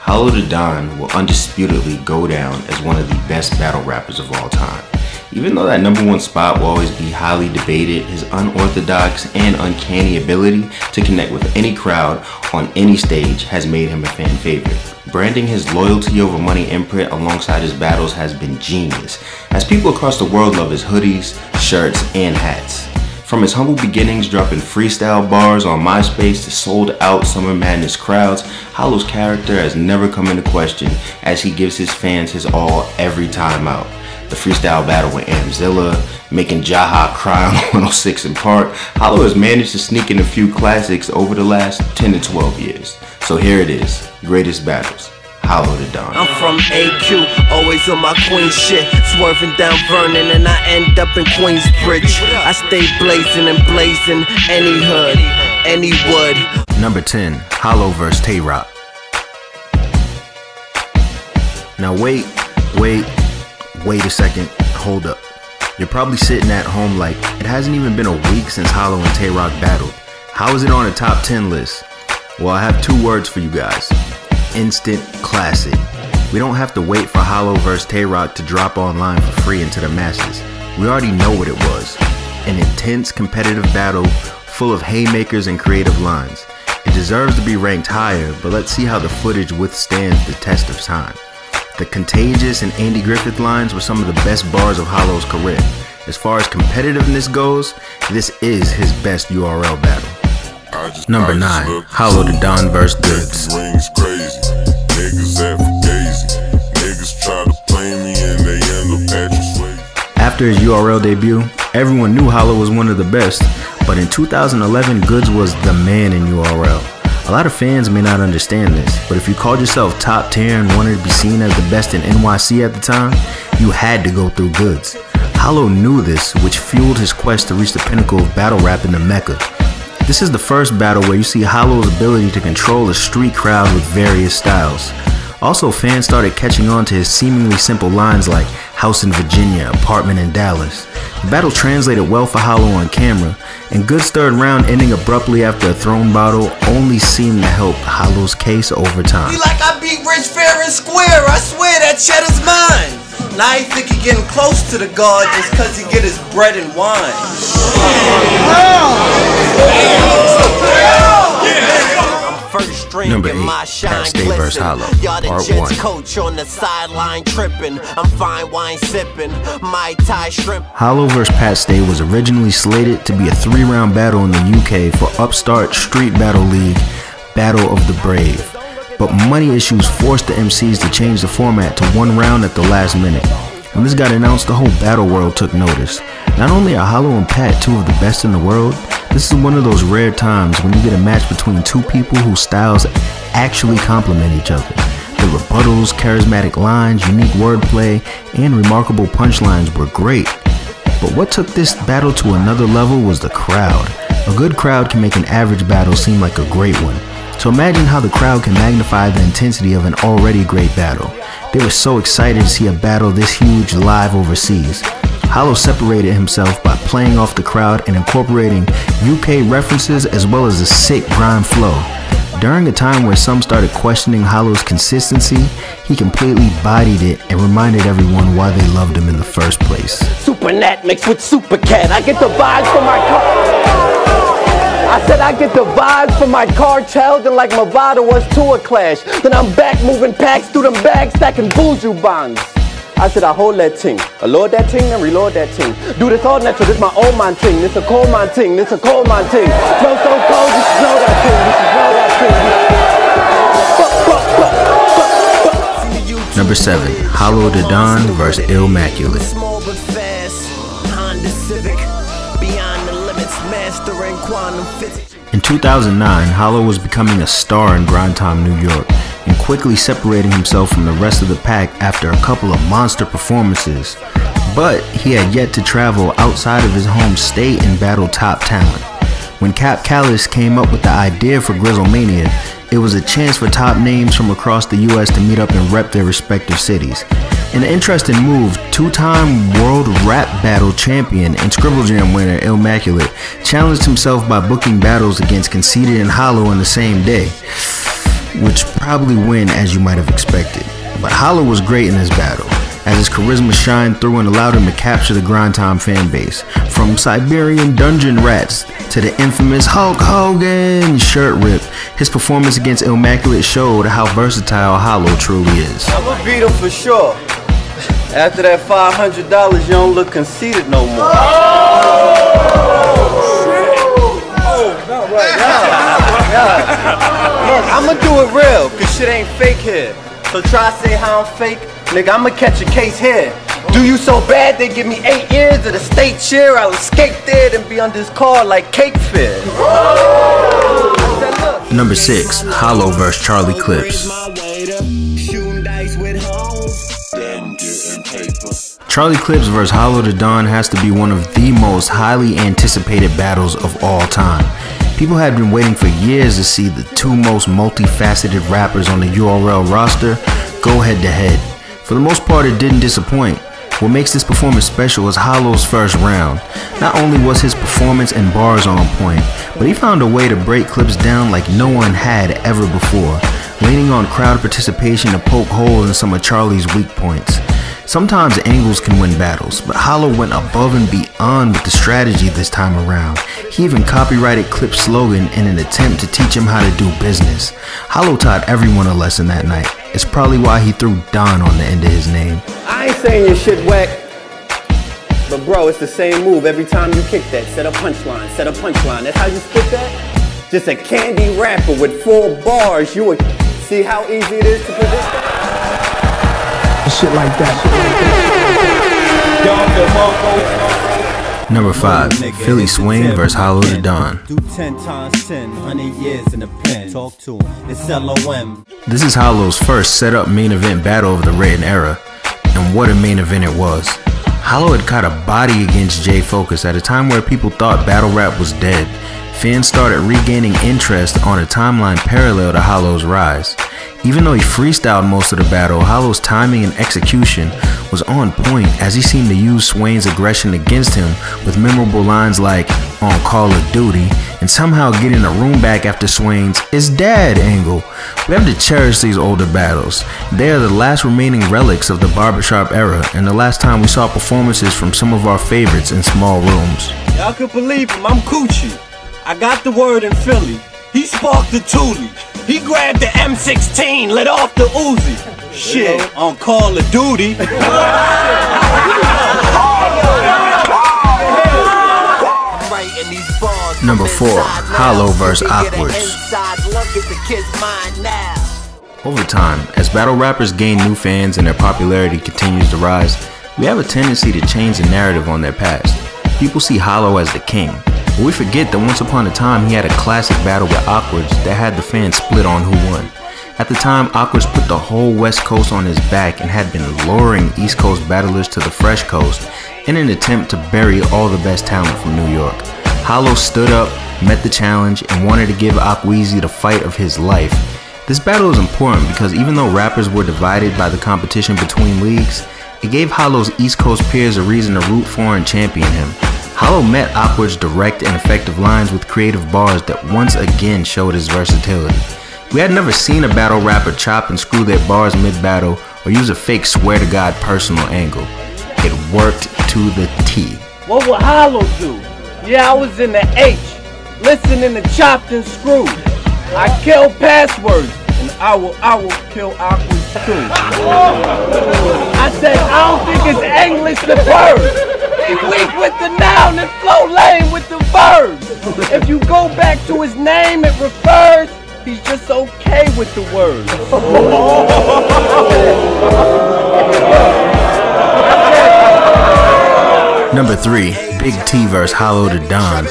Hollow Da Don will undisputedly go down as one of the best battle rappers of all time. Even though that #1 spot will always be highly debated, his unorthodox and uncanny ability to connect with any crowd on any stage has made him a fan favorite. Branding his loyalty over money imprint alongside his battles has been genius, as people across the world love his hoodies, shirts, and hats. From his humble beginnings dropping freestyle bars on MySpace to sold out Summer Madness crowds, Hollow's character has never come into question as he gives his fans his all every time out. The freestyle battle with Amzilla, making Jaha cry on 106 in Park, Hollow has managed to sneak in a few classics over the last 10 to 12 years. So here it is, greatest battles. Hollow Da Don. I'm from AQ, always on my queen shit, swerving down Vernon and I end up in Queensbridge. I stay blazing and blazing, any hood, any wood. Number 10, Hollow vs. Tay Roc. Now wait a second, hold up. You're probably sitting at home like, it hasn't even been a week since Hollow and Tay Roc battled. How is it on a top 10 list? Well, I have 2 words for you guys. Instant classic. We don't have to wait for Hollow vs. Tay Roc to drop online for free into the masses. We already know what it was. An intense competitive battle full of haymakers and creative lines. It deserves to be ranked higher, but let's see how the footage withstands the test of time. The Contagious and Andy Griffith lines were some of the best bars of Hollow's career. As far as competitiveness goes, this is his best URL battle. Number 9, Hollow Da Don vs. Goodz. After his URL debut, everyone knew Hollow was one of the best, but in 2011, Goodz was the man in URL. A lot of fans may not understand this, but if you called yourself top tier and wanted to be seen as the best in NYC at the time, you had to go through Goodz. Hollow knew this, which fueled his quest to reach the pinnacle of battle rap in the Mecca. This is the first battle where you see Hollow's ability to control a street crowd with various styles. Also, fans started catching on to his seemingly simple lines like house in Virginia, apartment in Dallas. The battle translated well for Hollow on camera, and Goodz' third round ending abruptly after a thrown bottle only seemed to help Hollow's case over time. Be like I beat Rich fair and square, I swear that cheddar's mine. Now I think he getting close to the God just cause he get his bread and wine. Number 8, Passwurdz vs. Hollow, Part 1. Coach on the sideline tripping. I'm fine wine sipping. My Thai shrimp. Hollow vs. Passwurdz was originally slated to be a 3-round battle in the UK for upstart Street Battle League Battle of the Brave. But money issues forced the MCs to change the format to 1 round at the last minute. When this got announced, the whole battle world took notice. Not only are Hollow and Pat 2 of the best in the world, this is one of those rare times when you get a match between 2 people whose styles actually complement each other. The rebuttals, charismatic lines, unique wordplay, and remarkable punchlines were great. But what took this battle to another level was the crowd. A good crowd can make an average battle seem like a great one. So imagine how the crowd can magnify the intensity of an already great battle. They were so excited to see a battle this huge live overseas. Hollow separated himself by playing off the crowd and incorporating UK references as well as a sick grime flow. During a time where some started questioning Hollow's consistency, he completely bodied it and reminded everyone why they loved him in the first place. Super Nat mixed with Super Cat. I get the vibes from my car. I said I get the vibes from my cartel, then like Movado was to a clash. Then I'm back moving packs through them bags, stacking buju bonds. I said I hold that ting, I load that ting, then reload that ting. Do this all natural, this my old man ting, this a cold man ting, this a cold man ting. Flow so cold, you should know that ting, you should know that ting. Number 7, Hollow Da Don vs. Illmaculate. Small but fast, Honda Civic, beyond the limits, mastering quantum physics. In 2009, Hollow was becoming a star in grind time New York and quickly separating himself from the rest of the pack after a couple of monster performances. But he had yet to travel outside of his home state and battle top talent. When Cap Callis came up with the idea for Grizzlemania, it was a chance for top names from across the US to meet up and rep their respective cities. An interesting move, 2-time World Rap Battle champion and Scribble Jam winner Illmaculate challenged himself by booking battles against Conceited and Hollow on the same day. which probably win as you might have expected. But Hollow was great in this battle, as his charisma shined through and allowed him to capture the grind time fan base. From Siberian dungeon rats to the infamous Hulk Hogan shirt rip, his performance against Illmaculate showed how versatile Hollow truly is. I'ma beat him for sure. After that $500, you don't look conceited no more. Look, I'ma do it real, cause shit ain't fake here. So try to say how I'm fake, nigga, I'ma catch a case here. Do you so bad they give me 8 years of the state chair? I'll escape there and be on this car like cake fair. Number 6, Hollow vs. Charlie Clips. Charlie Clips vs. Hollow the Don has to be one of the most highly anticipated battles of all time. People had been waiting for years to see the two most multifaceted rappers on the URL roster go head to head. For the most part, it didn't disappoint. What makes this performance special is Hollow's first round. Not only was his performance and bars on point, but he found a way to break Clips down like no one had ever before, leaning on crowd participation to poke holes in some of Charlie's weak points. Sometimes angles can win battles, but Hollow went above and beyond with the strategy this time around. He even copyrighted Clip's slogan in an attempt to teach him how to do business. Hollow taught everyone a lesson that night. It's probably why he threw Don on the end of his name. I ain't saying your shit whack, but bro, it's the same move every time you kick that. Set a punchline, set a punchline. That's how you spit that? Just a candy rapper with 4 bars. You would see how easy it is to predict that? Shit like that. Number 5, Philly Swain vs. Hollow the Don. Do 10 times 10, 100 years in the pen. Talk to him. It's LOM. This is Hollow's first set-up main event battle of the Written Era, and what a main event it was. Hollow had caught a body against J Focus at a time where people thought battle rap was dead. Fans started regaining interest on a timeline parallel to Hollow's rise. Even though he freestyled most of the battle, Hollow's timing and execution was on point as he seemed to use Swain's aggression against him with memorable lines like "on Call of Duty" and somehow getting a room back after Swain's "It's Dad" angle. We have to cherish these older battles. They are the last remaining relics of the barbershop era and the last time we saw performances from some of our favorites in small rooms. Y'all could believe him, I'm Coochie. I got the word in Philly. He sparked the Thule. He grabbed the M16, let off the Uzi. Shit, on Call of Duty. Number 4, Hollow vs. Okwerdz. Over time, as battle rappers gain new fans and their popularity continues to rise, we have a tendency to change the narrative on their past. People see Hollow as the king, but we forget that once upon a time he had a classic battle with Okwerdz that had the fans split on who won. At the time, Okwerdz put the whole West Coast on his back and had been luring East Coast battlers to the Fresh Coast in an attempt to bury all the best talent from New York. Hollow stood up, met the challenge, and wanted to give Okwerdz the fight of his life. This battle is important because even though rappers were divided by the competition between leagues, it gave Hollow's East Coast peers a reason to root for and champion him. Hollow met Okwerdz' direct and effective lines with creative bars that once again showed his versatility. We had never seen a battle rapper chop and screw their bars mid-battle or use a fake swear-to-God personal angle. It worked to the T. What would Hollow do? Yeah, I was in the H, listening to Chopped and Screwed. I killed Passwurdz, and I will kill Okwerdz too. I said, I don't think it's English the verb. He weak with the noun and flow lame with the verb. If you go back to his name, it refers. He's just okay with the words. Number 3, Big T vs. Hollow the Don.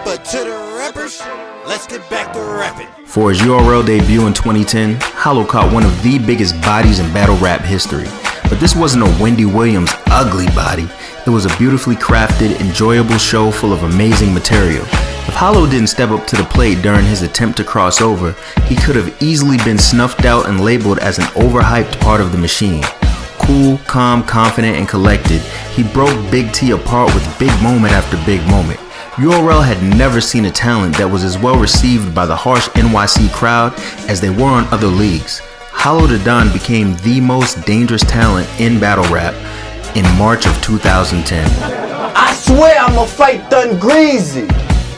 But to the rappers, let's get back to rapping. For his URL debut in 2010, Hollow caught one of the biggest bodies in battle rap history. But this wasn't a Wendy Williams ugly body. It was a beautifully crafted, enjoyable show full of amazing material. If Hollow didn't step up to the plate during his attempt to cross over, he could have easily been snuffed out and labeled as an overhyped part of the machine. Cool, calm, confident, and collected, he broke Big T apart with big moment after big moment. URL had never seen a talent that was as well received by the harsh NYC crowd as they were on other leagues. Hollow Da Don became the most dangerous talent in battle rap in March of 2010. I swear I'ma fight Dun Greasy.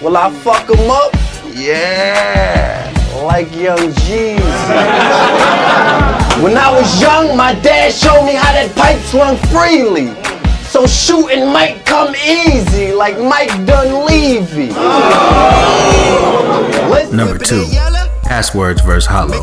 Will I fuck him up? Yeah, like Young Jeezy. When I was young, my dad showed me how that pipe swung freely. So shooting might come easy, like Mike Dunleavy. Number 2, Passwurdz vs. Hollow.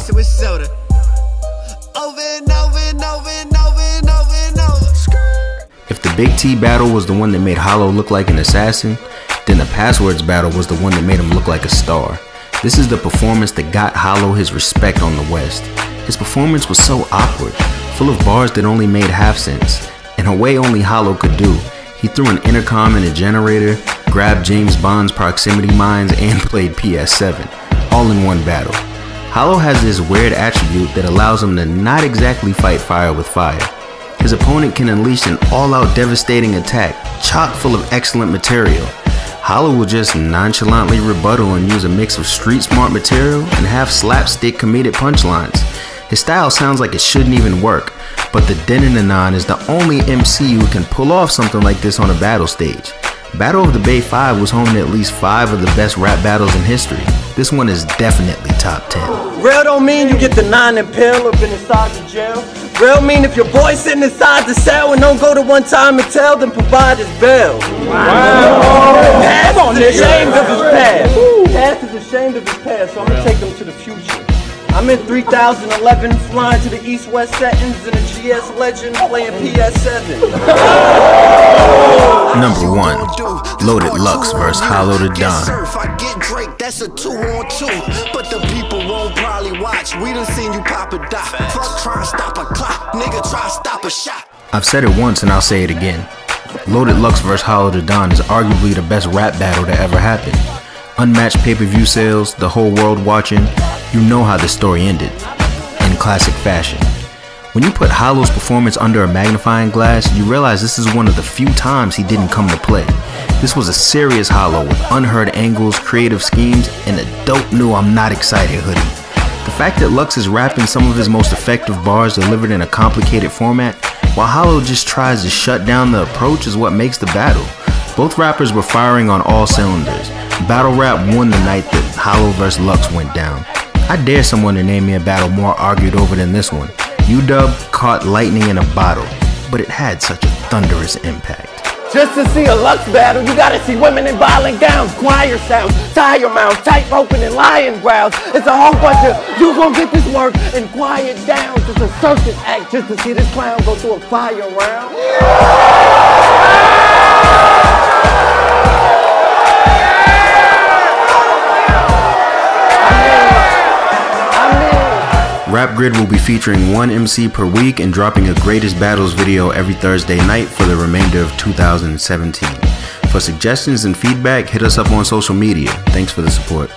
If the Big T battle was the one that made Hollow look like an assassin, then the Passwurdz battle was the one that made him look like a star. This is the performance that got Hollow his respect on the West. His performance was so awkward, full of bars that only made half sense. In a way only Hollow could do. He threw an intercom and a generator, grabbed James Bond's proximity mines, and played PS7, all in one battle. Hollow has this weird attribute that allows him to not exactly fight fire with fire. His opponent can unleash an all-out devastating attack, chock full of excellent material. Hollow will just nonchalantly rebuttal and use a mix of street-smart material and half slapstick comedic punchlines. His style sounds like it shouldn't even work, but the Denananon is the only MC who can pull off something like this on a battle stage. Battle of the Bay 5 was home to at least 5 of the best rap battles in history. This one is definitely top 10. Real don't mean you get the 9 and pill up inside the jail. Real mean if your boy sitting inside the cell and don't go to one time and tell, then provide his bail. Wow. Past is ashamed of his past. Past is ashamed of his past, so I'm gonna take him to the future. I'm in 3011, flying to the east-west settings in a GS Legend, playing PS7. Number 1, Loaded Lux vs. Hollow Da Don. I get Drake, that's a 2-on-2. But the people won't probably watch. We done seen you pop a dot. Fuck try to stop a clock. Nigga try to stop a shot. I've said it once and I'll say it again. Loaded Lux vs. Hollow Da Don is arguably the best rap battle that ever happened. Unmatched pay-per-view sales, the whole world watching. You know how the story ended, in classic fashion. When you put Hollow's performance under a magnifying glass, you realize this is one of the few times he didn't come to play. This was a serious Hollow with unheard angles, creative schemes, and a dope new I'm not excited hoodie. The fact that Lux is rapping some of his most effective bars delivered in a complicated format, while Hollow just tries to shut down the approach, is what makes the battle. Both rappers were firing on all cylinders. Battle rap won the night that Hollow vs. Lux went down. I dare someone to name me a battle more argued over than this one. UW caught lightning in a bottle, but it had such a thunderous impact. Just to see a Lux battle, you gotta see women in violent gowns, choir sounds, tire mounts, tight roping and lion growls. It's a whole bunch of, you gon' get this work and quiet down. It's a circus act just to see this clown go through a fire round. Rap Grid will be featuring one MC per week and dropping a Greatest Battles video every Thursday night for the remainder of 2017. For suggestions and feedback, hit us up on social media. Thanks for the support.